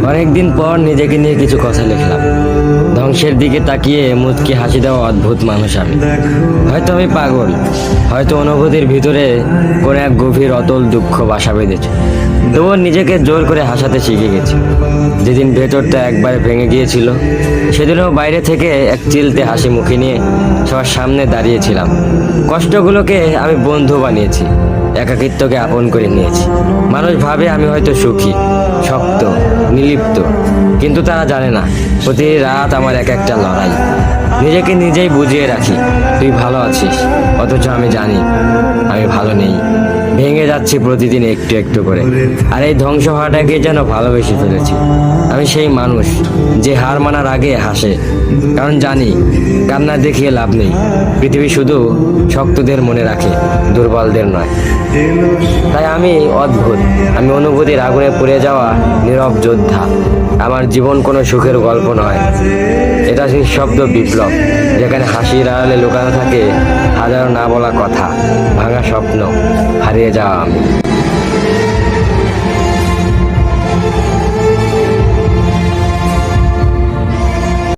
অনেকদিন পর নিজেকে নিয়ে কিছু কথা লিখলাম। ধ্বংসের দিকে তাকিয়ে মুচকি হাসি দেওয়া অদ্ভুত মানুষ আমি। হয়তো আমি পাগল, হয়তো অনুভূতির ভিতরে কোনো এক গভীর অতল দুঃখ বাসা বেঁধেছে। তবুও নিজেকে জোর করে হাসাতে শিখে গেছি। যেদিন ভেতরটা একবারে ভেঙে গিয়েছিল, সেদিনও বাইরে থেকে এক চিলতে হাসি মুখে নিয়ে সবার সামনে দাঁড়িয়েছিলাম। কষ্টগুলোকে আমি বন্ধু বানিয়েছি, একাকিত্বকে আপন করে নিয়েছি। মানুষ ভাবে আমি হয়তো সুখী, শক্ত, নির্লিপ্ত, কিন্তু তারা জানে না প্রতি রাত আমার এক একটা লড়াই। নিজেকে নিজেই বুঝিয়ে রাখি তুই ভালো আছিস, অথচ আমি জানি আমি ভালো নেই। ভেঙে যাচ্ছি প্রতিদিন একটু একটু করে, আর এই ধ্বংস হওয়াটাকে যেন ভালোবেসে ফেলেছি। আমি সেই মানুষ যে হার মানার আগে হাসে, কারণ জানি কান্না দেখিয়ে লাভ নেই। পৃথিবী শুধু শক্তদের মনে রাখে, দুর্বলদের নয়। তাই আমি অদ্ভুত, আমি অনুভূতির আগুনে পুড়ে যাওয়া নীরব যোদ্ধা। আমার জীবন কোনো সুখের গল্প নয়, এটা নিঃশব্দ বিপ্লব, যেখানে হাসির আড়ালে লুকানো থাকে হাজারো না বলা কথা, ভাঙা স্বপ্ন, হারিয়ে যাওয়া আমি।